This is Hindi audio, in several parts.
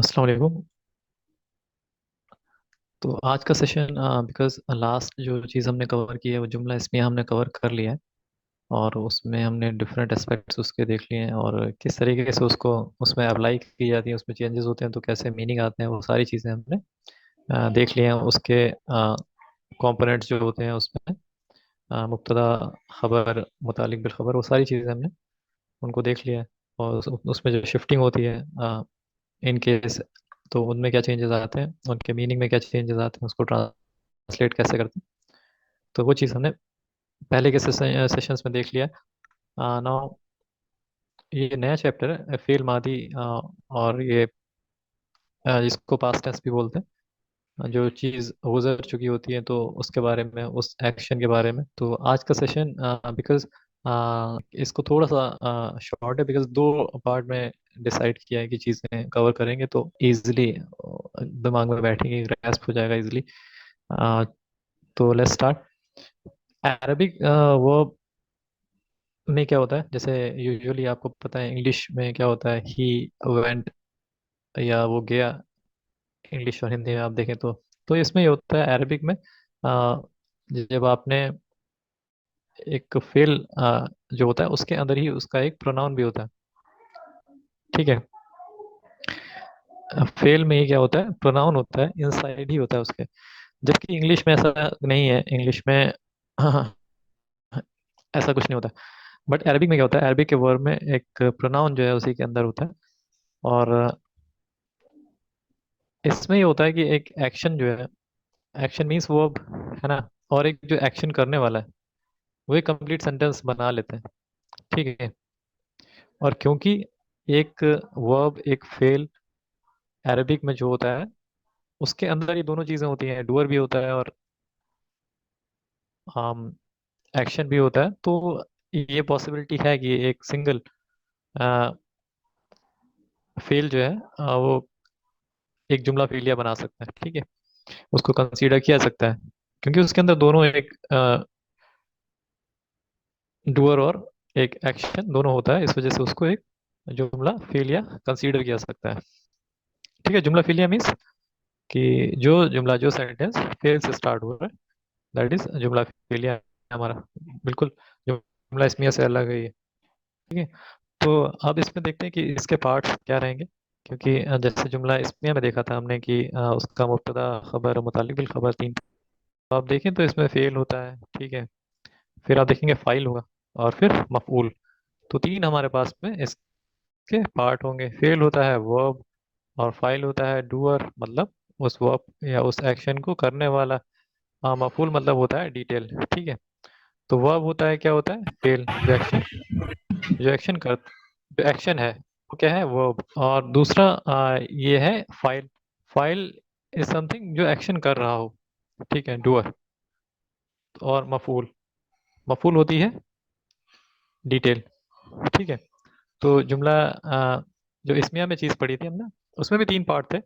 अस्सलाम वालेकुम। तो आज का सेशन बिकॉज लास्ट जो चीज़ हमने कवर की है वो जुमला इसमें हमने कवर कर लिया है। और उसमें हमने डिफरेंट एस्पेक्ट्स उसके देख लिए हैं और किस तरीके से उसको उसमें अप्लाई की जाती है, उसमें चेंजेस होते हैं तो कैसे मीनिंग आते हैं, वो सारी चीज़ें हमने देख लिए हैं। उसके कंपोनेंट्स जो होते हैं उसमें मुब्तदा, खबर, मुतालिक बिल खबर, वो सारी चीज़ें हमने उनको देख लिया है। और उसमें जो शिफ्टिंग होती है इन केस, तो उनमें क्या चेंजेस आते हैं, उनके मीनिंग में क्या चेंजेस आते हैं, उसको ट्रांसलेट कैसे करते हैं, तो वो चीज़ हमने पहले के सेशंस में देख लिया है। नाउ ये नया चैप्टर है फेल मादी, और ये इसको पास्ट टेंस भी बोलते हैं। जो चीज़ गुजर चुकी होती है तो उसके बारे में, उस एक्शन के बारे में। तो आज का सेशन बिकॉज इसको थोड़ा सा शॉर्ट है, बिकॉज दो पार्ट में डिसाइड किया है कि चीज़ें कवर करेंगे तो इजीली दिमाग में बैठेगी, ग्रैस्प हो जाएगा इजीली। तो लेट्स स्टार्ट। अरबिक वर्ब में क्या होता है, जैसे यूजुअली आपको पता है इंग्लिश में क्या होता है, ही वेंट या वो गया। इंग्लिश और हिंदी में आप देखें तो इसमें ये होता है अरबिक में, जब आपने एक फेल जो होता है उसके अंदर ही उसका एक प्रोनाउन भी होता है। ठीक है। फेल में ही क्या होता है, प्रोनाउन होता है, इनसाइड ही होता है उसके। जबकि इंग्लिश में ऐसा नहीं है, इंग्लिश में ऐसा कुछ नहीं होता। बट अरबिक में क्या होता है, अरबिक के वर्ड में एक प्रोनाउन जो है उसी के अंदर होता है। और इसमें ये होता है कि एक एक्शन जो है, एक्शन मीन्स वर्ब, है ना। और एक जो एक्शन करने वाला है वो एक कंप्लीट सेंटेंस बना लेते हैं। ठीक है। और क्योंकि एक वर्ब, एक फेल अरबिक में जो होता है उसके अंदर ये दोनों चीजें होती हैं, डूअर भी होता है और एक्शन भी होता है। तो ये पॉसिबिलिटी है कि एक सिंगल फेल जो है वो एक जुमला फेलिया बना सकता है। ठीक है। उसको कंसीडर किया जा सकता है क्योंकि उसके अंदर दोनों, एक डूअर और एक एक्शन दोनों होता है, इस वजह से उसको एक जुमला फेलिया कंसीडर किया जा सकता है। ठीक है। जुमला फेलिया मीन्स कि जो जुमला, जो सेंटेंस फेल से स्टार्ट हो रहा है, दैट इज जुमला फेलिया है हमारा। बिल्कुल जुमला इसमिया से अलग है ये। ठीक है। तो अब इसमें देखते हैं कि इसके पार्ट्स क्या रहेंगे। क्योंकि जैसे जुमला इसमिया में देखा था हमने कि उसका मुब्तदा, खबर, मुतालिक बिल खबर, तीन। तो आप देखें तो इसमें फेल होता है। ठीक है। फिर आप देखेंगे फाइल होगा और फिर मफऊल। तो तीन हमारे पास में इसके पार्ट होंगे। फेल होता है वर्ब, और फाइल होता है डूअर, मतलब उस वर्ब या उस एक्शन को करने वाला। मफूल मतलब होता है डिटेल। ठीक है। तो वर्ब होता है, क्या होता है, फेल, जो एक्शन, जो एक्शन कर, जो एक्शन है वो क्या है, वर्ब। और दूसरा ये है फाइल। फाइल इज समथिंग जो एक्शन कर रहा हो। ठीक है, डूअर। और मफूल, मफूल होती है डिटेल। ठीक है। तो जुमला जो इसमिया में चीज़ पढ़ी थी हमने, उसमें भी तीन पार्ट थे,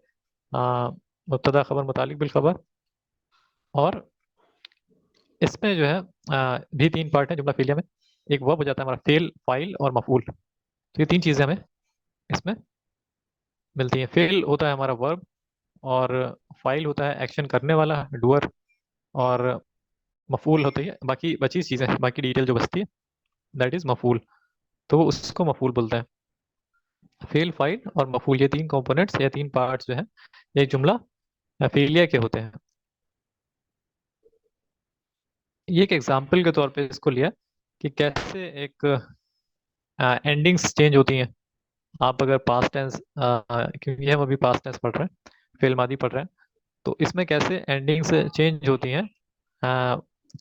मुब्तदा, खबर, मुतालिक बिल खबर। और इसमें जो है भी तीन पार्ट है जुमला फेलिया में। एक वर्ब हो जाता है हमारा फेल, फाइल और मफूल। तो ये तीन चीज़ें हमें इसमें मिलती हैं। फेल होता है हमारा वर्ब, और फाइल होता है एक्शन करने वाला, डूअर। और मफूल होती है बाकी बची चीज़ें, बाकी डिटेल जो बचती है, दैट इज मफूल। तो वो उसको मफूल बोलते हैं। फेल, फाइल और मफूल, ये तीन कंपोनेंट्स या तीन पार्ट्स जो है एक जुमला फेलिया के होते हैं। ये एक एग्जाम्पल के तौर पे इसको लिया कि कैसे एक एंडिंग्स चेंज होती हैं। आप अगर पास्ट टेंस, क्योंकि हम अभी पास्ट टेंस पढ़ रहे हैं, फेल मादी पढ़ रहे हैं, तो इसमें कैसे एंडिंग्स चेंज होती हैं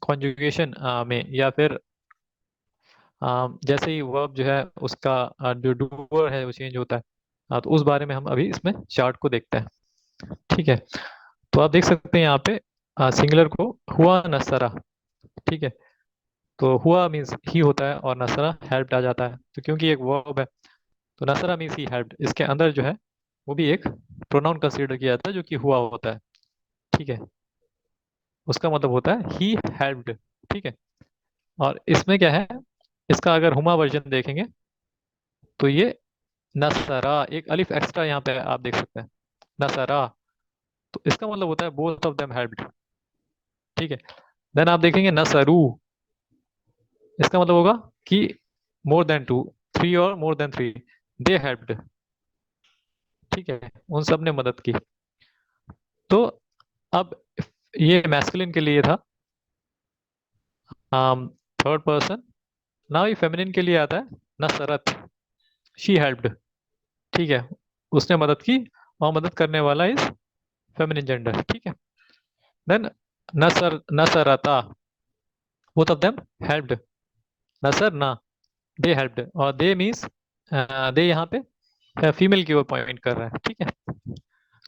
कॉन्जुगेशन में, या फिर जैसे ही वर्ब जो है उसका जो डूअर है वो चेंज होता है। तो उस बारे में हम अभी इसमें चार्ट को देखते हैं। ठीक है। तो आप देख सकते हैं यहाँ पे सिंगुलर को हुआ नसरा। ठीक है। तो हुआ मीन्स ही होता है और नसरा हेल्प्ड आ जाता है, तो क्योंकि एक वर्ब है तो नसरा मीन्स ही हेल्प्ड। इसके अंदर जो है वो भी एक प्रोनाउन कंसीडर किया जाता है जो कि हुआ होता है। ठीक है। उसका मतलब होता है ही हेल्प्ड। ठीक है। और इसमें क्या है, इसका अगर हुमा वर्जन देखेंगे तो ये नसरा, एक अलिफ एक्स्ट्रा यहाँ पे आप देख सकते हैं। नसरा, तो इसका मतलब होता है बोथ ऑफ देम हेल्प्ड। ठीक है। देन आप देखेंगे नसरू, इसका मतलब होगा कि मोर देन टू, थ्री और मोर देन थ्री, दे हेल्प्ड। ठीक है, उन सब ने मदद की। तो अब ये मैस्कुलिन के लिए था, थर्ड पर्सन। नाउ ये फेमिनिन के लिए आता है नसरत, शी हेल्प्ड। ठीक है, उसने मदद की, और मदद करने वाला इज फेमिनिन जेंडर। ठीक है। देन नसरता, बोथ ऑफ देम हेल्प्ड। नसर ना, दे हेल्प्ड, और दे मीन्स दे यहाँ पे फीमेल की ओर पॉइंट कर रहा है। ठीक है,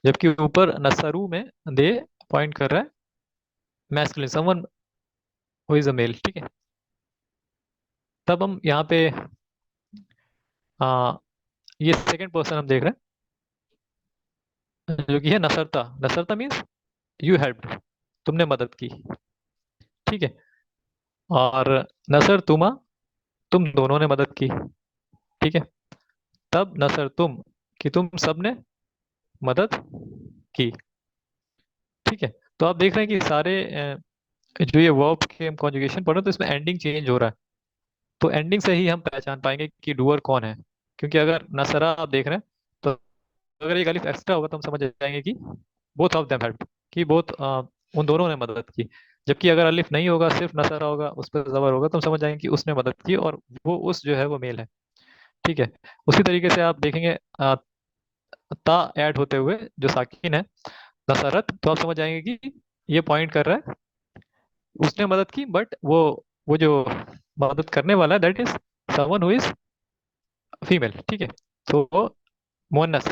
जबकि ऊपर नसरू में दे पॉइंट कर रहा है masculine, someone who is a male. ठीक है। तब हम यहाँ पे आ, ये सेकंड पर्सन हम देख रहे हैं, जो कि है नसरता। नसरता मीन्स यू हेल्प्ड, तुमने मदद की। ठीक है। और नसर तुमा, तुम दोनों ने मदद की। ठीक है। तब नसर तुम, कि तुम सबने मदद की। ठीक है। तो आप देख रहे हैं कि सारे जो ये वर्ब के हम कॉन्जुगेशन पढ़ रहे हैं, तो इसमें एंडिंग चेंज हो रहा है। तो एंडिंग से ही हम पहचान पाएंगे कि डूअर कौन है। क्योंकि अगर नसरा आप देख रहे हैं, तो अगर एक अलिफ एक्स्ट्रा होगा तो हम समझ जाएंगे कि बोथ ऑफ देम हेल्प, कि बोथ उन दोनों ने मदद की। जबकि अगर अलिफ नहीं होगा, सिर्फ नसरा होगा, उस पर जबर होगा, तो हम समझ जाएंगे कि उसने मदद की, और वो उस जो है वो मेल है। ठीक है। उसी तरीके से आप देखेंगे ता ऐड होते हुए जो साकिन है नसरत, तो आप समझ जाएंगे कि ये पॉइंट कर रहा है उसने मदद की, बट वो जो मदद करने वाला है that is someone who is female. ठीक है। तो मुअन्नस,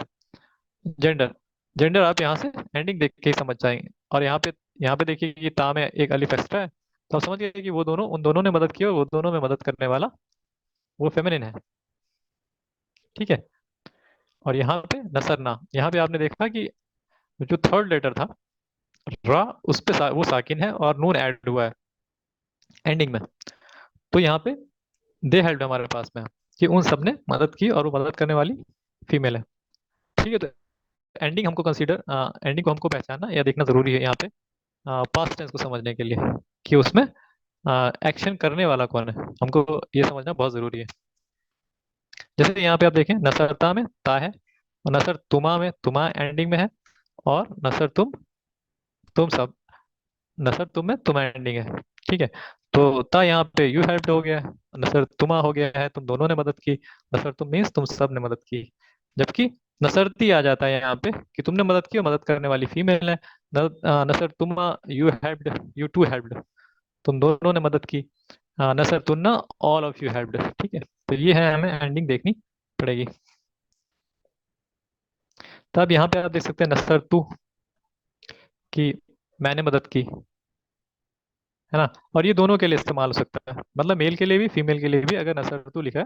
जेंडर, जेंडर आप यहाँ से एंडिंग देख के ही समझ जाएंगे। और यहाँ पे देखिए कि ता में एक अलिफ एक्स्ट्रा है, तो आप समझ गए कि वो दोनों, उन दोनों ने मदद की, और वो दोनों में मदद करने वाला वो फेमिनिन है। ठीक है। और यहाँ पे नसरना, यहाँ पे आपने देखा कि जो थर्ड लेटर था रा, उस पे वो साकिन है और नून ऐड हुआ है एंडिंग में। तो यहाँ पे दे हेल्प हमारे पास में है, कि उन सब ने मदद की, और वो मदद करने वाली फीमेल है। ठीक है। तो एंडिंग हमको कंसीडर, एंडिंग को हमको पहचानना या देखना जरूरी है यहाँ पे पास्ट टेंस को समझने के लिए, कि उसमें एक्शन करने वाला कौन है, हमको ये समझना बहुत जरूरी है। जैसे यहाँ पे आप देखें नसरता में ता है, और नसर तुमा में तुमा एंडिंग में है, और नसर तुम सब, नसर तुम में तुम एंडिंग है। ठीक है। तो ता यहाँ पे यू हेल्प्ड हो गया है, नसर तुमा हो गया है तुम दोनों ने मदद की, नसर तुम मीन्स तुम सब ने मदद की। जबकि नसरती आ जाता है यहाँ पे कि तुमने मदद की और मदद करने वाली फीमेल है। नसर तुमा you helped, you two helped, तुम दोनों ने मदद की। नसर तुन्ना, ऑल ऑफ यू हेल्प्ड। ठीक है। तो ये है, हमें एंडिंग देखनी पड़ेगी। तब यहाँ पे आप देख सकते हैं नसर तू, कि मैंने मदद की, है ना। और ये दोनों के लिए इस्तेमाल हो सकता है, मतलब मेल के लिए भी फीमेल के लिए भी। अगर नसरतु लिखा है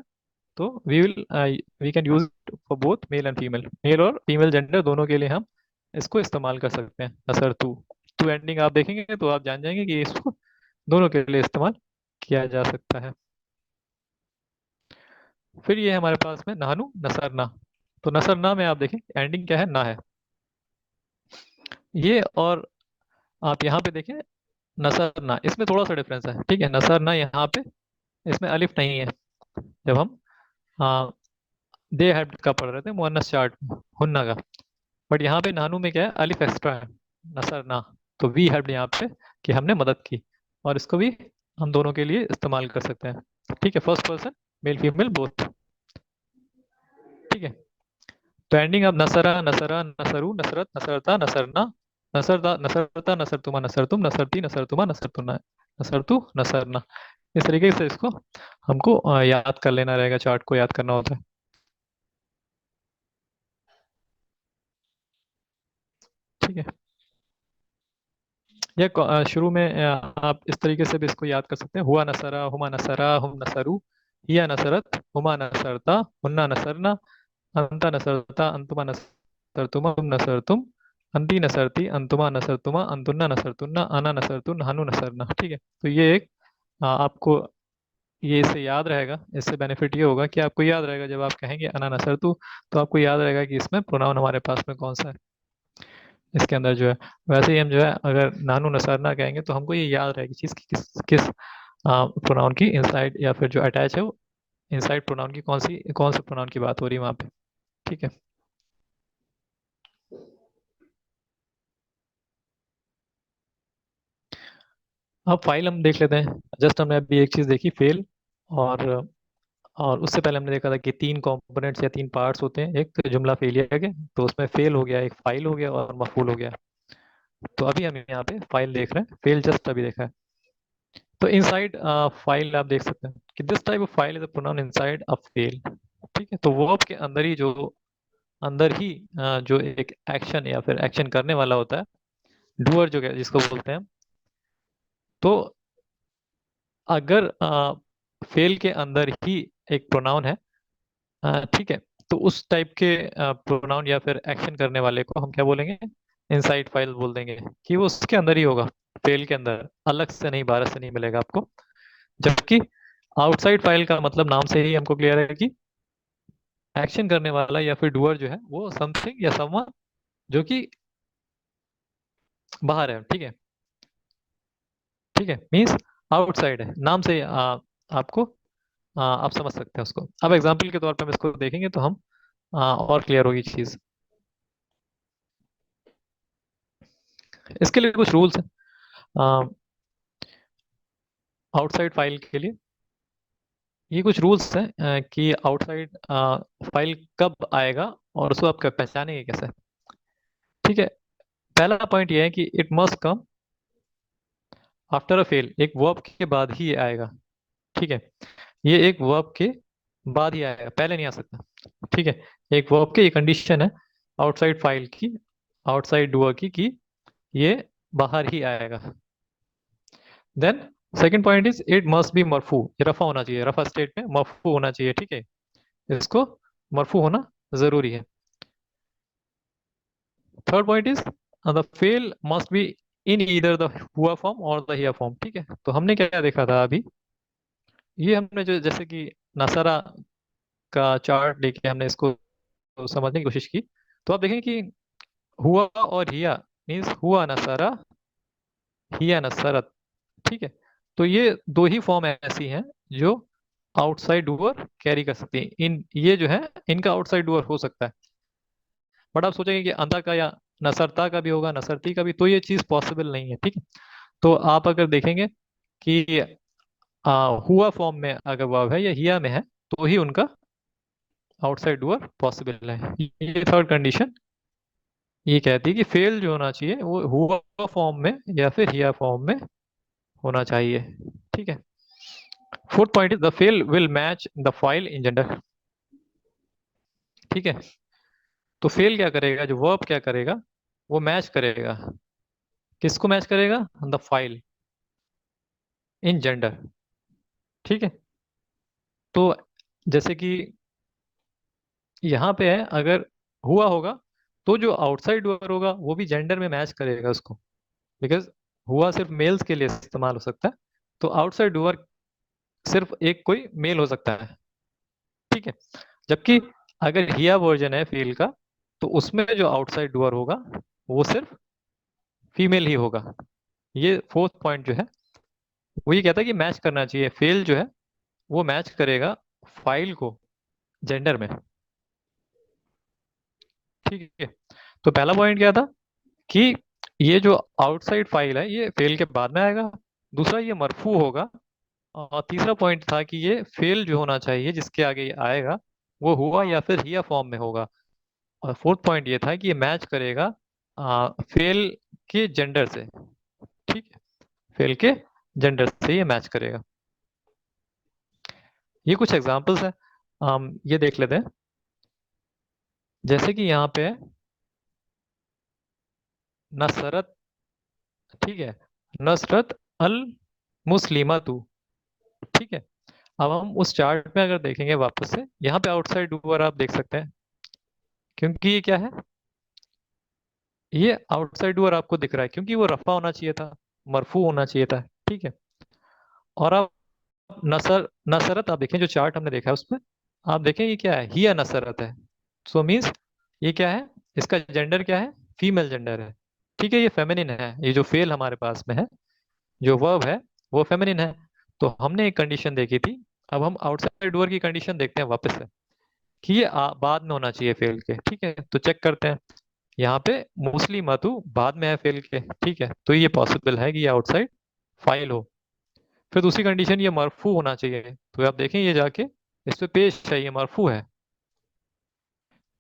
तो we can use for both male and female, male और फीमेल जेंडर दोनों के लिए हम इसको इस्तेमाल कर सकते हैं नसरतु। टू एंडिंग आप देखेंगे तो आप जान जाएंगे कि इसको दोनों के लिए इस्तेमाल किया जा सकता है। फिर ये हमारे पास में नहानु नसरना। तो नसरना में आप देखें एंडिंग क्या है, ना है ये। और आप यहाँ पे देखें नसरना, इसमें थोड़ा सा डिफरेंस है। ठीक है, नसरना यहाँ पे इसमें अलिफ नहीं है। जब हम दे हेल्प का पढ़ रहे थे मुअन्नस चार्ट में हुन्ना का, बट यहाँ पे नानू में क्या है, अलिफ एक्स्ट्रा है, नसर ना। तो वी हेल्प यहाँ पे कि हमने मदद की, और इसको भी हम दोनों के लिए इस्तेमाल कर सकते हैं। ठीक है, first person male female both. ठीक है। तो एंडिंग अब नसरा नसरा नसरू नसरत नसरता नसरना, नसरता नसरता नसरतुमा नसरतुम नसरती नसरतुमा नसरतुना, नसरतु नसरना। इस तरीके से इसको हमको याद कर लेना रहेगा, चार्ट को याद करना होता है। ठीक है। या शुरू में आप इस तरीके से भी इसको याद कर सकते हैं, हुआ नसरा हुमा नसरा हुम नसरू, हिया नसरत हुमा नसरता हुन्ना नसरना, अंता नसरता अंतुमा नसरतुमा तुम नसरतुम, अंती नसरती अंतुमा नसरतुमा अंतुन्ना नसरतुन्ना अना नसरतुन हनु नसरना। ठीक है। तो ये एक आपको ये इससे याद रहेगा, इससे बेनिफिट ये होगा कि आपको याद रहेगा जब आप कहेंगे अना नसरतु, तो आपको याद रहेगा कि इसमें प्रोनाउन हमारे पास में कौन सा है। इसके अंदर जो है, वैसे ही हम जो है अगर नानू नसारना कहेंगे तो हमको ये याद रहेगी चीज कि किस किस प्रोनाउन की इनसाइड या फिर जो अटैच है वो इनसाइड प्रोनाउन की कौन से प्रोनाउन की बात हो रही है वहां पे। ठीक है। अब फाइल हम देख लेते हैं। जस्ट हमने अभी एक चीज देखी, फेल। और और उससे पहले हमने देखा था कि तीन कंपोनेंट्स या तीन पार्ट्स होते हैं एक जुमला फेलियर के। तो उसमें फेल हो गया, एक फाइल हो गया और मफूल हो गया। तो अभी हम यहाँ पे फाइल देख रहे हैं, फेल जस्ट अभी देखा है। तो इनसाइड फाइल आप देख सकते हैं कि this type of file is a pronoun inside a fail. ठीक है। तो वर्ब के अंदर ही जो अंदर ही जो एक एक्शन या फिर एक्शन करने वाला होता है, डूअर जो जिसको बोलते हैं। तो अगर फेल के अंदर ही एक प्रोनाउन है, ठीक है, तो उस टाइप के प्रोनाउन या फिर एक्शन करने वाले को हम क्या बोलेंगे, इनसाइड फाइल बोल देंगे। कि वो उसके अंदर ही होगा, फेल के अंदर, अलग से नहीं, बाहर से नहीं मिलेगा आपको। जबकि आउटसाइड फाइल का मतलब नाम से ही हमको क्लियर है कि एक्शन करने वाला या फिर डूअर जो है वो समथिंग या समवन जो कि बाहर है। ठीक है। ठीक है, मीन्स आउटसाइड है, नाम से आपको आप समझ सकते हैं उसको। अब एग्जाम्पल के तौर पर हम इसको देखेंगे तो हम और क्लियर होगी चीज। इसके लिए कुछ रूल्स हैं आउटसाइड फाइल के लिए। ये कुछ रूल्स हैं कि आउटसाइड फाइल कब आएगा और उसको आप पहचानेंगे कैसे। ठीक है। पहला पॉइंट ये है कि it must come after a fail, एक वर्ब के बाद ही ये आएगा। ठीक है। ये एक वर्ब के बाद ही आएगा, पहले नहीं आ सकता। ठीक है। एक वर्ब की कंडीशन है आउटसाइड फाइल की, आउटसाइड डूअर की, कि ये बाहर ही आएगा। Then second point is it must be मरफू, ये रफा होना चाहिए, रफा स्टेट में मरफू होना चाहिए। ठीक है। इसको मरफू होना जरूरी है। Third point is the fail must be in either the हुआ फॉर्म और द हियर फॉर्म। ठीक है। तो हमने क्या देखा था अभी, ये हमने जो जैसे कि नसारा का चार्ट लेके हमने इसको समझने की कोशिश की। तो आप देखें कि हुआ और हिया मीन्स हुआ नसारा, हिया नसरत। ठीक है। तो ये दो ही फॉर्म ऐसी हैं जो आउटसाइड डूअर कैरी कर सकती हैं। इन ये जो है इनका आउटसाइड डूअर हो सकता है। बट आप सोचेंगे कि अंधा का या नसरता का भी होगा, नसरती का भी, तो ये चीज पॉसिबल नहीं है। ठीक है। तो आप अगर देखेंगे कि हुआ फॉर्म में अगर वर्ब है या हिया में है तो ही उनका आउटसाइड डूअर पॉसिबल है। ये थर्ड कंडीशन ये कहती है कि फेल जो होना चाहिए वो हुआ फॉर्म में या फिर हिया फॉर्म में होना चाहिए। ठीक है। Fourth point is the fail will match the file in gender. ठीक है। तो फेल क्या करेगा, जो वर्ब क्या करेगा, वो मैच करेगा, किसको मैच करेगा, द फाइल इन जेंडर। ठीक है। तो जैसे कि यहाँ पे है, अगर हुआ होगा तो जो आउटसाइड डूअर होगा वो भी जेंडर में मैच करेगा उसको, बिकॉज हुआ सिर्फ मेल्स के लिए इस्तेमाल हो सकता है। तो आउटसाइड डूअर सिर्फ एक कोई मेल हो सकता है। ठीक है। जबकि अगर हिया वर्जन है फेल का तो उसमें जो आउटसाइड डूअर होगा वो सिर्फ फीमेल ही होगा। ये फोर्थ पॉइंट जो है वो ये कहता है कि मैच करना चाहिए, फेल जो है वो मैच करेगा फाइल को जेंडर में। ठीक है। तो पहला पॉइंट क्या था कि ये जो आउटसाइड फाइल है ये फेल के बाद में आएगा। दूसरा ये मरफू होगा। और तीसरा पॉइंट था कि ये फेल जो होना चाहिए जिसके आगे ये आएगा वो हुआ या फिर हिया फॉर्म में होगा। और फोर्थ पॉइंट ये था कि ये मैच करेगा फेल के जेंडर से। ठीक है। फेल के जेंडर से ये मैच करेगा। ये कुछ एग्जांपल्स हैं, हम ये देख लेते हैं। जैसे कि यहाँ पे है नसरत। ठीक है। नसरत अल मुस्लिमा तू। ठीक है। अब हम उस चार्ट में अगर देखेंगे वापस से, यहाँ पे आउटसाइड डूअर आप देख सकते हैं, क्योंकि ये क्या है, ये आउटसाइड डूअर आपको दिख रहा है क्योंकि वो रफा होना चाहिए था, मरफू होना चाहिए था। ठीक है। और आप नसरत आप देखें, जो चार्ट हमने देखा है उसमें आप देखें ये क्या है, हिया नसरत है। सो मीन्स ये क्या है, इसका जेंडर क्या है, फीमेल जेंडर है। ठीक है, ये फेमिनिन है, ये जो फेल हमारे पास में है, जो वर्ब है वो फेमिनिन है। तो हमने एक कंडीशन देखी थी, अब हम आउटसाइड डोर की कंडीशन देखते हैं वापस से, कि ये बाद में होना चाहिए फेल के। ठीक है, तो चेक करते हैं। यहाँ पे मुस्लिम मातू बाद में है फेल के। ठीक है, तो ये पॉसिबल है कि ये आउटसाइड फाइल हो। फिर दूसरी कंडीशन, ये मरफू होना चाहिए, तो आप देखें ये जाके इस पे पेश है, ये मरफू है।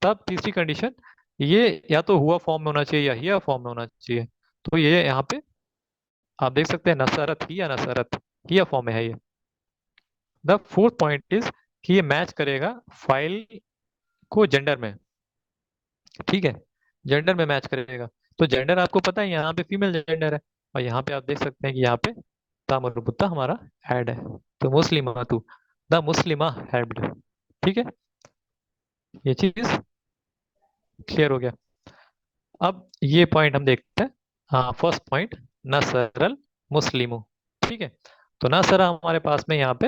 तब तीसरी कंडीशन, ये या तो हुआ फॉर्म में होना चाहिए या हिया फॉर्म में होना चाहिए। तो ये यहाँ पे आप देख सकते हैं नसरत ही या नसरत हिया फॉर्म में है ये। द फोर्थ पॉइंट इज कि ये मैच करेगा फाइल को जेंडर में। ठीक है, जेंडर में मैच करेगा। तो जेंडर आपको पता है यहाँ पे फीमेल जेंडर है, और यहाँ पे आप देख सकते हैं कि यहाँ पे ता मरबूता हमारा ऐड है। तो मुस्लिमा तू, द मुस्लिमा हेल्प्ड। ठीक है, ये चीज क्लियर हो गया। अब ये पॉइंट हम देखते हैं। हाँ, फर्स्ट पॉइंट, नसरल मुस्लिमु। ठीक है, तो नसरा हमारे पास में यहाँ पे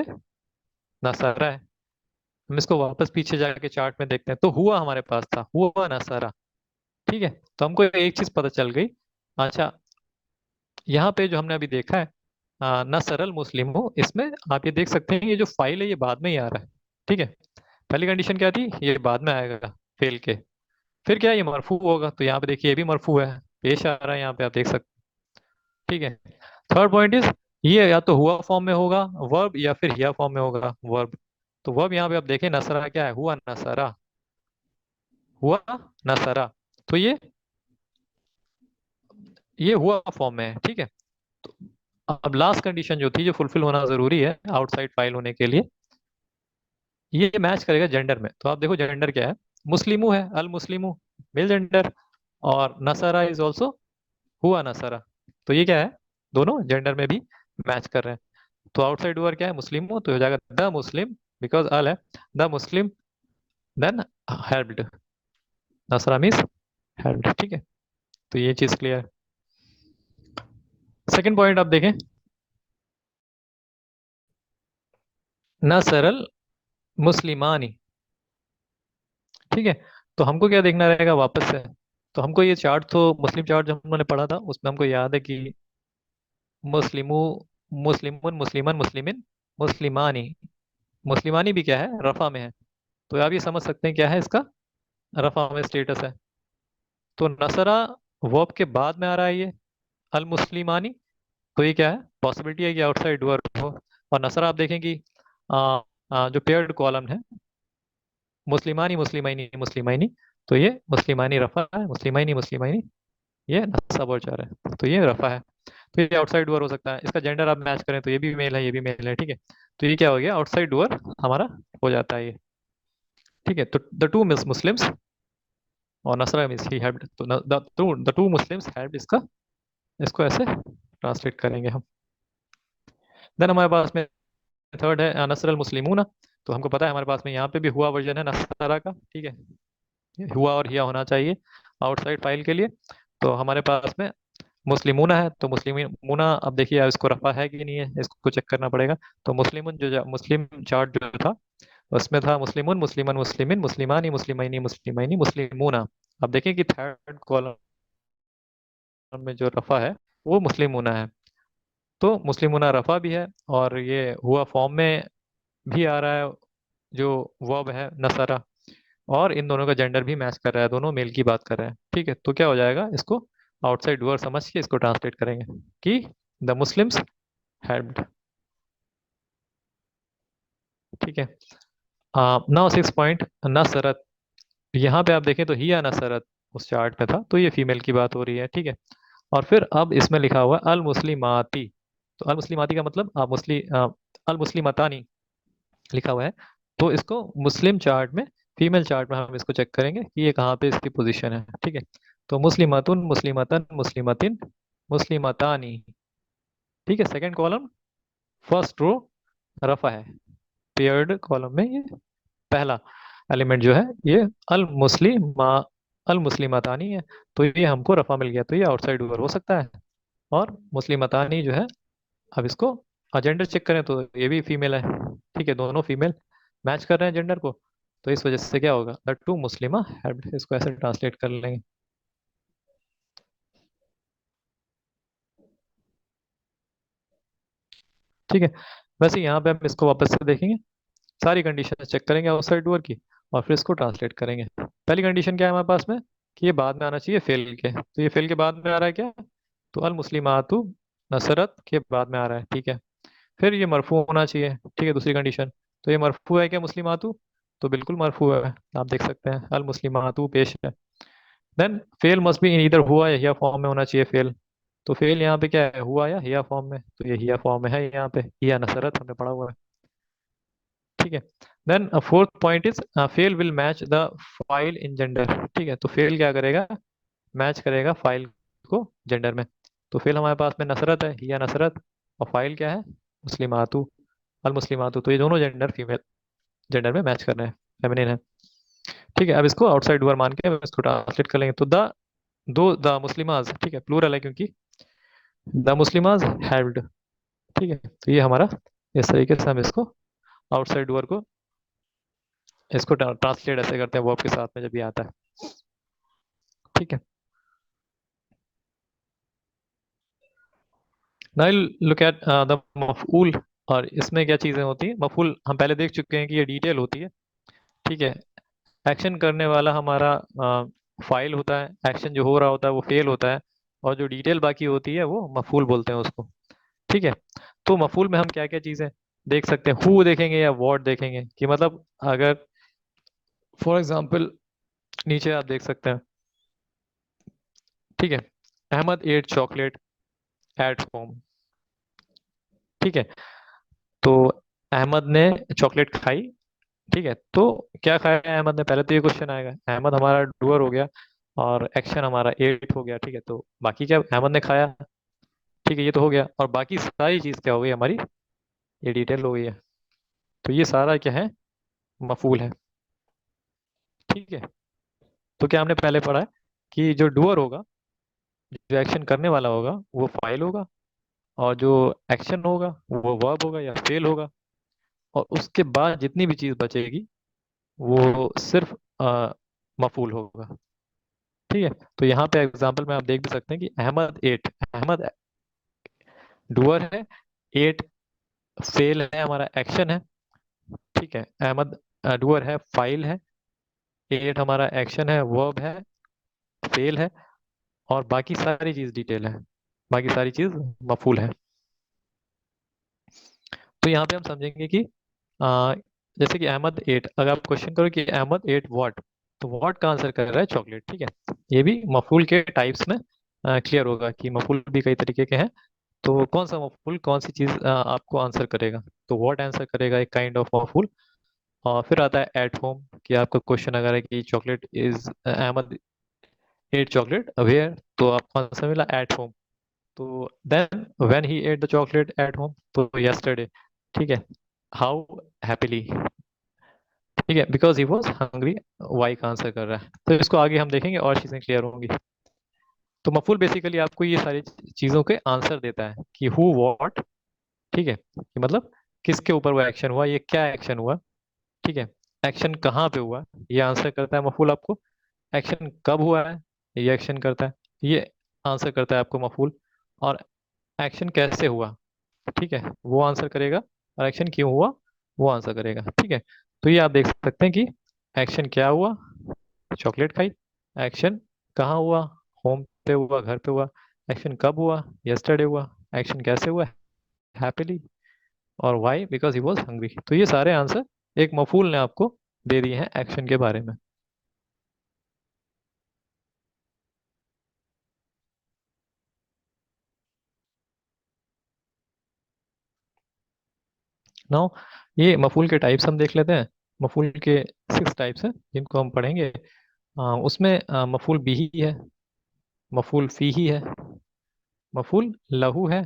नसरा है। हम इसको वापस पीछे जाके चार्ट में देखते हैं, तो हुआ हमारे पास था, हुआ नसरा। ठीक है, तो हमको एक चीज पता चल गई। अच्छा, यहाँ पे जो हमने अभी देखा है नसरल मुस्लिमु, इसमें आप ये देख सकते हैं ये जो फाइल है ये बाद में ही आ रहा है। ठीक है, पहली कंडीशन क्या थी, ये बाद में आएगा फेल के। फिर क्या, ये मरफू होगा, तो यहाँ पे देखिए ये भी मरफू है, पेश आ रहा है यहाँ पे आप देख सकते हैं। ठीक है, थर्ड पॉइंट इज, ये या तो हुआ फॉर्म में होगा वर्ब, या फिर हिया फॉर्म में होगा वर्ब। तो वर्ब यहाँ पे आप देखें नसरा क्या है, हुआ नसरा, हुआ नसरा। तो ये हुआ फॉर्म में है। ठीक है, तो अब लास्ट कंडीशन जो थी, जो फुलफिल होना जरूरी है आउटसाइड फाइल होने के लिए, ये मैच करेगा जेंडर में। तो आप देखो जेंडर क्या है, मुस्लिमू है, अल मुस्लिमू मेल जेंडर, और नसरा इज ऑल्सो हुआ नसरा। तो ये क्या है, दोनों जेंडर में भी मैच कर रहे हैं। तो आउटसाइड वर्ड क्या है, मुस्लिम हो, तो हो जाएगा द मुस्लिम, बिकॉज अल है, द मुस्लिम देन हेल्प्ड, नसरा मीन्स हेल्प्ड। ठीक है, तो ये चीज क्लियर है। सेकंड पॉइंट आप देखें, नसरल मुस्लिमानी। ठीक है, तो हमको क्या देखना रहेगा वापस से। तो हमको ये चार्ट, तो मुस्लिम चार्ट जो हमने पढ़ा था उसमें हमको याद है कि मुस्लिमू, मुस्लिमुन, मुस्लिमन, मुस्लिमिन, मुस्लिमानी। मुस्लिमानी भी क्या है, रफा में है। तो आप ये समझ सकते हैं क्या है इसका, रफा में स्टेटस है। तो नसरा वर्ब के बाद में आ रहा है ये, अल मुस्लिमानी। तो ये क्या है, पॉसिबिलिटी है कि आउटसाइड वर्ब हो। और नसरा आप देखें कि जो पेयर्ड कॉलम है, मुस्लिमानी, मुस्लिमाइनी, मुस्लिमाइनी, तो ये मुस्लिमानी रफा है, मुस्लिमाइनी, मुस्लिमाइनी, ये नसब और जार है, तो ये रफा है। तो ये आउटसाइड डुअर हो सकता है। इसका जेंडर आप मैच करें तो ये भी मेल है, ये भी मेल है। ठीक है, तो ये क्या हो गया, आउटसाइड डुअर हमारा हो जाता है ये। ठीक है, तो द टू मिस मुस्लिम्स, और नसरा मिस ही हेल्प्ड, तो द टू मुस्लिम्स हेल्प्ड, इसका इसको ऐसे ट्रांसलेट करेंगे हम। देन हमारे पास में थर्ड है नसर अल मुस्लिमूना। तो हमको पता है हमारे पास में यहाँ पे भी हुआ वर्जन है नसरा का। ठीक है, ये हुआ और हिया होना चाहिए आउटसाइड फाइल के लिए। तो हमारे पास में मुस्लिमूना है, तो मुस्लिमूना, अब देखिए अब इसको रफा है कि नहीं है, इसको चेक करना पड़ेगा। तो मुस्लिमुन जो मुस्लिम चार्ट जो था उसमें था मुस्लिमुन, मुस्लिमन, मुस्लिमिन, मुस्लिमानी, मुस्लिमैनी, मुस्लिमैनी, मुस्लिमूना। अब देखिए कि थर्ड कॉलम में जो रफा है वो मुस्लिमूना है। तो मुस्लिमूना रफा भी है, और ये हुआ फॉर्म में भी आ रहा है, जो वर्ब है नसरा। और इन दोनों का जेंडर भी मैच कर रहा है, दोनों मेल की बात कर रहे हैं। ठीक है, तो क्या हो जाएगा, इसको आउटसाइड वर्ड समझ के इसको ट्रांसलेट करेंगे कि द मुस्लिम्स हेल्प्ड। ठीक है, नाउ सिक्स पॉइंट, नसरत। यहाँ पे आप देखें तो हिया नसरत उस चार्ट में था, तो ये फीमेल की बात हो रही है। ठीक है, और फिर अब इसमें लिखा हुआ अल मुस्लिमाती। तो अल मुस्लिमाती का मतलब अल मुस्लिमतानी लिखा हुआ है। तो इसको मुस्लिम चार्ट में, फीमेल चार्ट में हम इसको चेक करेंगे कि ये कहाँ पे इसकी पोजीशन है। ठीक है, तो मुस्लिमतुन, मुस्लिमतन, मुस्लिमतिन, मुस्लिमतानी। ठीक है, सेकंड कॉलम, फर्स्ट रो रफा है, पेयर्ड कॉलम में ये पहला एलिमेंट जो है ये अल मुस्लिमा, अल मुस्लिमतानी है। तो ये हमको रफा मिल गया, तो ये आउटसाइड ओवर हो सकता है। और मुस्लिमतानी जो है, अब इसको जेंडर चेक करें तो ये भी फीमेल है। ठीक है, दोनों फीमेल मैच कर रहे हैं जेंडर को। तो इस वजह से क्या होगा, द टू मुस्लिमा हैड, इसको ऐसे ट्रांसलेट कर लेंगे। ठीक है। वैसे यहाँ पे हम इसको वापस से देखेंगे, सारी कंडीशन चेक करेंगे आउटसाइड डोर की, और फिर इसको ट्रांसलेट करेंगे। पहली कंडीशन क्या है हमारे पास में, कि ये बाद में आना चाहिए फेल के, तो ये फेल के बाद में आ रहा है क्या, तो अल मुस्लिमातु नसरत के बाद में आ रहा है, ठीक है। फिर ये मरफू होना चाहिए, ठीक है, दूसरी कंडीशन। तो ये मरफू है क्या मुस्लिमातु, तो बिल्कुल मरफू है, आप देख सकते हैं अल मुस्लिमातु पेश है। Then fail must be in इधर हुआ या हिया फॉर्म में होना चाहिए फेल। तो फेल यहाँ पे क्या है, हुआ या हिया फॉर्म में, तो ये हिया फॉर्म में है यहाँ पे, हिया नसरत हमने पढ़ा हुआ है, ठीक है। Then fourth point is fail will match the file in gender, ठीक है। तो फेल क्या करेगा, मैच करेगा फाइल को जेंडर में। तो फेल हमारे पास में नसरत है, हिया नसरत, और फाइल क्या है, मुस्लिमातु, अल मुस्लिमातु, तो ये दोनों जेंडर फीमेल जेंडर में मैच कर रहे हैं, फेमिनिन है, ठीक है। अब इसको आउटसाइड डोर मान के हम इसको ट्रांसलेट कर लेंगे, तो द मुस्लिमाज, ठीक है, प्लूरल है क्योंकि, द मुस्लिमाज हैव्ड, ठीक है। तो ये हमारा, इस तरीके से हम इसको आउटसाइड डोर को, इसको ट्रांसलेट ऐसे करते हैं वर्ब के साथ में जब ये आता है, ठीक है। नाउ लुक एट द मफऊल, और इसमें क्या चीजें होती हैं, मफऊल हम पहले देख चुके हैं कि ये डिटेल होती है, ठीक है। एक्शन करने वाला हमारा फाइल होता है, एक्शन जो हो रहा होता है वो फेल होता है, और जो डिटेल बाकी होती है वो मफूल बोलते हैं उसको, ठीक है। तो मफूल में हम क्या क्या चीजें देख सकते हैं, हु देखेंगे या व्हाट देखेंगे, कि मतलब अगर फॉर एग्जांपल नीचे आप देख सकते हैं, ठीक है, Ahmed ate chocolate at home, ठीक है। तो अहमद ने चॉकलेट खाई, ठीक है। तो क्या खाया अहमद ने, पहले तो ये क्वेश्चन आएगा, अहमद हमारा डूअर हो गया और एक्शन हमारा एट हो गया, ठीक है। तो बाकी क्या, अहमद ने खाया, ठीक है, ये तो हो गया, और बाकी सारी चीज क्या हो गई हमारी, ये डिटेल हो गई है। तो ये सारा क्या है, मफूल है, ठीक है। तो क्या हमने पहले पढ़ा है कि जो डूअर होगा, जो एक्शन करने वाला होगा वो फाइल होगा, और जो एक्शन होगा वो वर्ब होगा या फेल होगा, और उसके बाद जितनी भी चीज बचेगी वो सिर्फ मफूल होगा, ठीक है। तो यहाँ पे एग्जांपल में आप देख भी सकते हैं कि अहमद एट, अहमद डूअर है, एट फेल है हमारा एक्शन है, ठीक है। अहमद डूअर है, फाइल है, एट हमारा एक्शन है, वर्ब है, फेल है, और बाकी सारी चीज डिटेल है, बाकी सारी चीज मफूल है। तो यहाँ पे हम समझेंगे कि आ, जैसे कि अहमद एट, अगर आप क्वेश्चन करो कि अहमद एट व्हाट, तो व्हाट का आंसर कर रहा है चॉकलेट, ठीक है। ये भी मफूल के टाइप्स में क्लियर होगा कि मफूल भी कई तरीके के हैं, तो कौन सा मफूल कौन सी चीज आपको आंसर करेगा, तो व्हाट आंसर करेगा एक काइंड ऑफ मफूल। और फिर आता है एट होम, कि आपका क्वेश्चन अगर है कि chocolate is Ahmed ate chocolate where, तो आपको आंसर मिला एट होम। तो then when he ate the chocolate at home, तो यस्टरडे, ठीक है, हाउ हैप्पीली, ठीक है, because he was hungry, why का आंसर कर रहा है। तो इसको आगे हम देखेंगे और चीजें क्लियर होंगी। तो मफूल बेसिकली आपको ये सारी चीजों के आंसर देता है कि हु व्हाट, ठीक है, कि मतलब किसके ऊपर वो एक्शन हुआ, ये क्या एक्शन हुआ, ठीक है, एक्शन कहाँ पे हुआ, ये आंसर करता है मफूल आपको। एक्शन कब हुआ है, ये एक्शन करता है, ये आंसर करता है आपको मफूल। और एक्शन कैसे हुआ, ठीक है, वो आंसर करेगा, और एक्शन क्यों हुआ वो आंसर करेगा, ठीक है। तो ये आप देख सकते हैं कि एक्शन क्या हुआ, चॉकलेट खाई, एक्शन कहाँ हुआ, होम पे हुआ, घर पे हुआ, एक्शन कब हुआ, यस्टरडे हुआ, एक्शन कैसे हुआ, हैप्पीली, और why, because he was hungry. तो ये सारे आंसर एक मफूल ने आपको दे दिए हैं एक्शन के बारे में। नाउ ये मफूल के टाइप्स हम देख लेते हैं। मफूल के सिक्स टाइप्स हैं जिनको हम पढ़ेंगे। उसमें मफूल बिही है, मफूल फीही है, मफूल लहू है,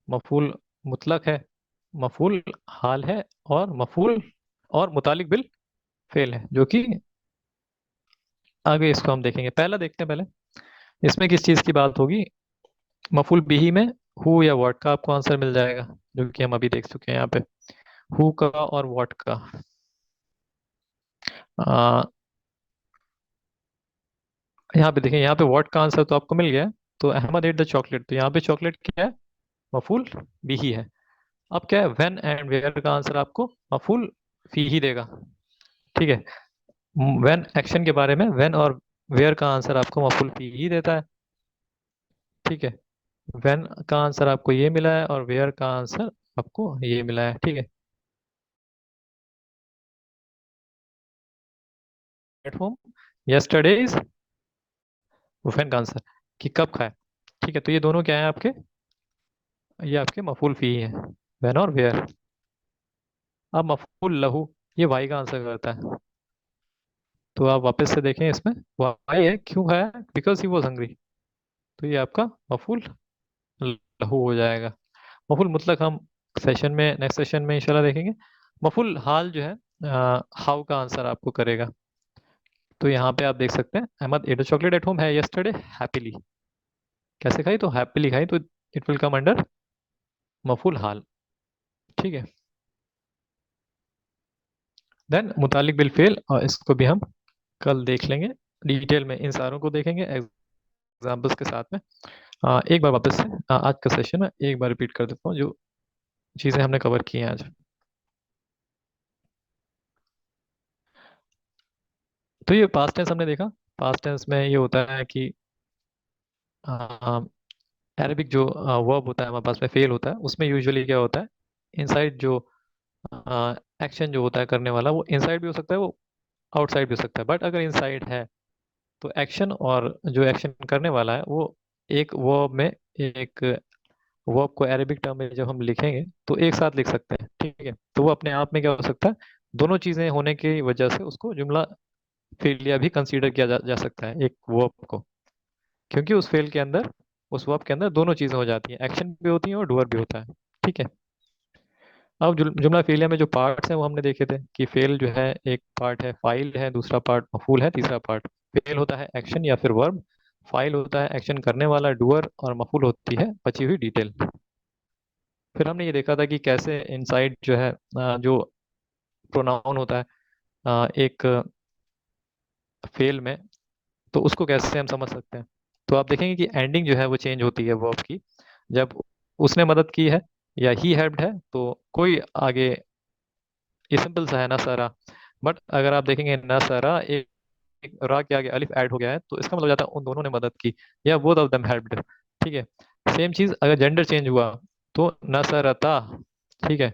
मफूल मुतलक है, मफूल हाल है, और मफूल और मुतालिक बिल फेल है, जो कि आगे इसको हम देखेंगे। पहला देखते हैं पहले, इसमें किस चीज की बात होगी, मफूल बिही में हु या व्हाट का आपको आंसर मिल जाएगा, जो कि हम अभी देख चुके हैं यहाँ पे, हु का और व्हाट का। आ, यहाँ पे देखें, यहाँ पे व्हाट का आंसर तो आपको मिल गया है। तो अहमद एट द चॉकलेट, तो यहाँ पे चॉकलेट क्या है, मफूल बिही है। अब क्या है, व्हेन एंड वेयर का आंसर आपको मफूल फी ही देगा। ठीक है, व्हेन एक्शन के बारे में व्हेन और वेयर का आंसर आपको मफूल फी ही देता है। ठीक है, व्हेन का आंसर आपको ये मिला है और वेयर का आंसर आपको ये मिला है। ठीक है, eight home yesterday is when का आंसर कि कब खाए। ठीक है, तो ये दोनों क्या है आपके, ये आपके मफूल फी है, व्हेन और वेयर। अब मफूल लहू, ये वाई का आंसर करता है। तो आप वापस से देखें, इसमें वाई है, क्यों है, बिकॉज ही वॉज हंग्री। तो ये आपका मफूल लहू हो जाएगा। मफूल मुतलक हम सेशन में, नेक्स्ट सेशन में इंशाल्लाह देखेंगे। मफूल हाल जो है, हाउ का आंसर आपको करेगा। तो यहाँ पे आप देख सकते हैं, Ahmed ate chocolate at home है यस्टरडे हैप्पीली। कैसे खाई, तो हैप्पीली खाई, तो इट विल कम अंडर मफूल हाल। ठीक है, देन मुतालिक बिल फेल, और इसको भी हम कल देख लेंगे डिटेल में, इन सारों को देखेंगे एग्जाम्पल्स के साथ में। एक बार वापस से आज का सेशन में एक बार रिपीट कर देता हूँ जो चीज़ें हमने कवर की हैं आज। तो ये पास्ट टेंस हमने देखा। पास्ट टेंस में ये होता है कि अरेबिक जो वर्ब होता है हमारे पास में फेल होता है, उसमें यूजुअली क्या होता है, इनसाइड जो एक्शन जो होता है करने वाला, वो इनसाइड भी हो सकता है, वो आउटसाइड भी हो सकता है। बट अगर इनसाइड है तो एक्शन और जो एक्शन करने वाला है वो एक वर्ब में, एक वर्ब को अरेबिक टर्म में जब हम लिखेंगे तो एक साथ लिख सकते हैं। ठीक है, तो वो अपने आप में क्या हो सकता है, दोनों चीजें होने की वजह से उसको जुमला फेलिया भी कंसीडर किया जा सकता है एक वर्ब को, क्योंकि उस फेल के अंदर, उस वर्ब के अंदर दोनों चीजें हो जाती हैं, एक्शन भी होती है और डूअर भी होता है। ठीक है, अब जुमला फेलिया में जो पार्ट्स हैं वो हमने देखे थे कि फेल जो है, एक पार्ट है फाइल है, दूसरा पार्ट मफूल है, तीसरा पार्ट फेल होता है एक्शन या फिर वर्ब, फाइल होता है एक्शन करने वाला डूअर, और मफूल होती है बची हुई डिटेल। फिर हमने ये देखा था कि कैसे इनसाइड जो है, जो प्रोनाउन होता है एक फेल में, तो उसको कैसे हम समझ सकते हैं। तो आप देखेंगे कि एंडिंग जो है वो चेंज होती है वर्ब की, जब उसने मदद की है या ही हेल्प्ड है तो कोई आगे, ये सिंपल सा है ना सारा। बट अगर आप देखेंगे ना सारा, एक रा के आगे अलिफ ऐड हो गया है, तो इसका मतलब जाता है उन दोनों ने मदद की, या बोथ ऑफ देम हेल्प्ड। ठीक है, सेम चीज अगर जेंडर चेंज हुआ तो नसरता। ठीक है,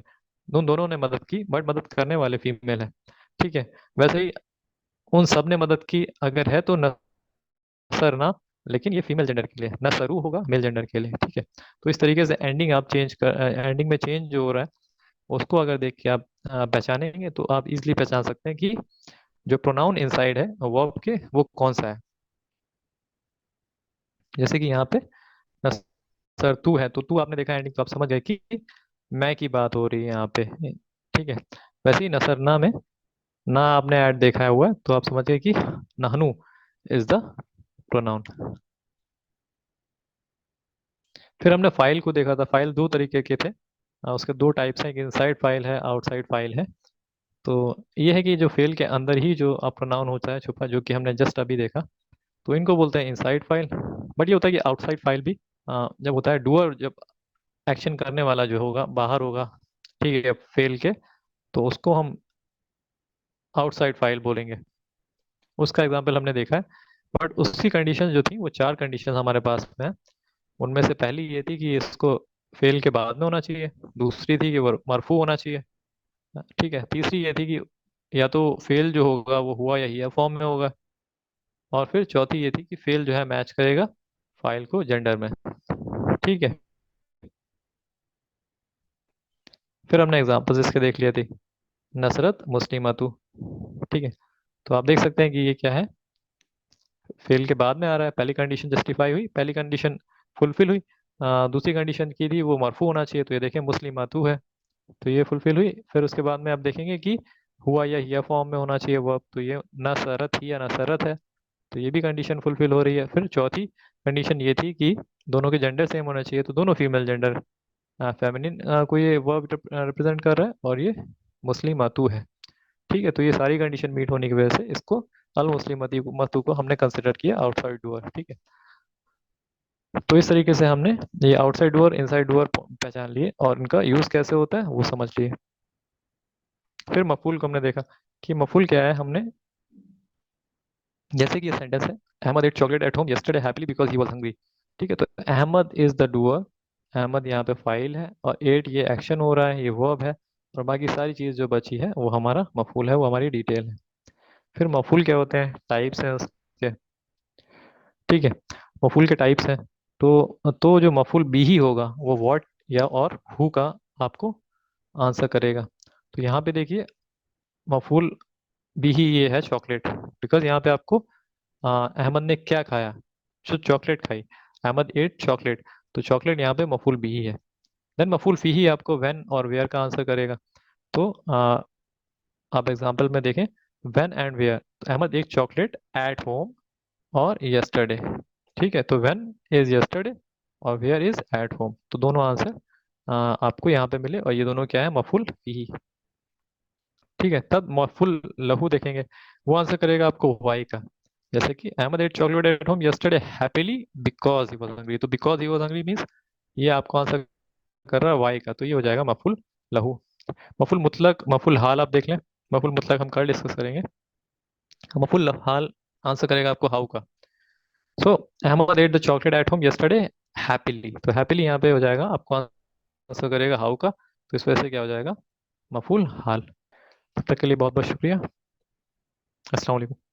उन दोनों ने मदद की बट मदद करने वाले फीमेल है। ठीक है, वैसे ही उन सब ने मदद की अगर है तो नसरना, लेकिन ये फीमेल जेंडर के लिए, नसरू होगा मेल जेंडर के लिए। ठीक है, तो इस तरीके से एंडिंग आप चेंज कर, एंडिंग में चेंज जो हो रहा है उसको अगर देख के आप पहचानेंगे तो आप इजिली पहचान सकते हैं कि जो प्रोनाउन इनसाइड है वर्ब के वो कौन सा है। जैसे कि यहाँ पे सर तू है, तो तू आपने देखा एंडिंग, तो आप समझ गए कि मैं की बात हो रही है यहाँ पे। ठीक है, वैसे ही नसरना में ना आपने ऐड देखा है हुआ है, तो आप समझ गए कि नहनु इज द प्रोनाउन। फिर हमने फाइल को देखा था, फाइल दो तरीके के थे, उसके दो टाइप्स हैं, एक इनसाइड फाइल है, आउटसाइड फाइल है। तो ये है कि जो फेल के अंदर ही जो प्रोनाउन होता है छुपा, जो कि हमने जस्ट अभी देखा, तो इनको बोलते हैं इनसाइड फाइल। बट ये होता है कि आउटसाइड फाइल भी जब होता है डूअर, जब एक्शन करने वाला जो होगा बाहर होगा, ठीक है, फेल के, तो उसको हम आउटसाइड फाइल बोलेंगे। उसका एग्जांपल हमने देखा है। बट उसकी कंडीशन जो थी वो चार कंडीशन हमारे पास में है। उनमें से पहली ये थी कि इसको फेल के बाद में होना चाहिए, दूसरी थी कि वो मरफू होना चाहिए, ठीक है, तीसरी ये थी कि या तो फेल जो होगा वो हुआ या हिया फॉर्म में होगा, और फिर चौथी ये थी कि फेल जो है मैच करेगा फाइल को जेंडर में। ठीक है, फिर हमने एग्जांपल्स इसके देख लिए थे, नसरत मुस्लिमातु। ठीक है, तो आप देख सकते हैं कि ये क्या है, फेल के बाद में आ रहा है, पहली कंडीशन जस्टिफाई हुई, पहली कंडीशन फुलफिल हुई, दूसरी कंडीशन की थी वो मरफू होना चाहिए, तो ये देखें मुस्लिमातु है, तो ये फुलफिल हुई। फिर उसके बाद में आप देखेंगे कि हुआ या हिया फॉर्म में होना चाहिए वर्ब, तो ये नसरत ही या नसरत है, तो ये भी कंडीशन फुलफिल हो रही है। फिर चौथी कंडीशन ये थी कि दोनों के जेंडर सेम होना चाहिए, तो दोनों फीमेल जेंडर, फेमिनिन को ये वर्ब रिप्रेजेंट कर रहा है, और ये मुस्लिमातु है। ठीक है, तो ये सारी कंडीशन मीट होने की वजह से इसको अल मुस्लिम मतु को हमने कंसिडर किया आउटसाइड डूअर। ठीक है, तो इस तरीके से हमने ये आउटसाइड डूअर इनसाइड डूअर पहचान लिए और इनका यूज कैसे होता है वो समझ लिए। फिर मफूल को हमने देखा कि मफूल क्या है। हमने जैसे कि ये सेंटेंस है, Ahmed ate chocolate at home yesterday happily because he was hungry. ठीक है, तो Ahmed is the doer, Ahmed यहाँ पे फाइल है, और एट ये एक्शन हो रहा है, ये वर्ब है, और बाकी सारी चीज जो बची है वो हमारा मफूल है, वो हमारी डिटेल है। फिर मफूल क्या होते हैं, टाइप्स हैं उसके। ठीक है, मफूल के टाइप्स हैं। तो जो मफूल बी ही होगा वो व्हाट या और हु का आपको आंसर करेगा। तो यहाँ पे देखिए, मफूल बी ही ये है चॉकलेट, बिकॉज यहाँ पे आपको अहमद ने क्या खाया, जो चॉकलेट खाई, अहमद एट चॉकलेट, तो चॉकलेट यहाँ पे मफूल बी ही है। देन मफूल फी ही आपको व्हेन और वेयर का आंसर करेगा। तो आप एग्जांपल में देखें, व्हेन एंड वेयर, तो अहमद एक चॉकलेट एट होम और यस्टरडे। ठीक है, तो व्हेन इज यस्टरडे और वेयर इज एट होम, तो दोनों आंसर आपको यहाँ पे मिले, और ये दोनों क्या है, मफूल फी। ठीक है, तब मफुल लहू देखेंगे, वो आंसर करेगा आपको वाई का। जैसे कि Ahmed ate chocolate at home yesterday happily because he was hungry, तो because he was hungry means ये आपको आंसर कर रहा है वाई का, तो ये हो जाएगा मफुल लहू। मफुल मुतलक मफुल हाल आप देख लें, मफुल मुतलक हम कल डिस्कस करेंगे। मफुल हाल आंसर करेगा आपको हाउ का। So Ahmed ate the chocolate at home yesterday happily, तो हैप्पीली यहाँ पे हो जाएगा, आपको आंसर करेगा हाउ का, तो इस वजह से क्या हो जाएगा, मफुल हाल। तब तक के लिए बहुत बहुत शुक्रिया। अस्सलाम वालेकुम।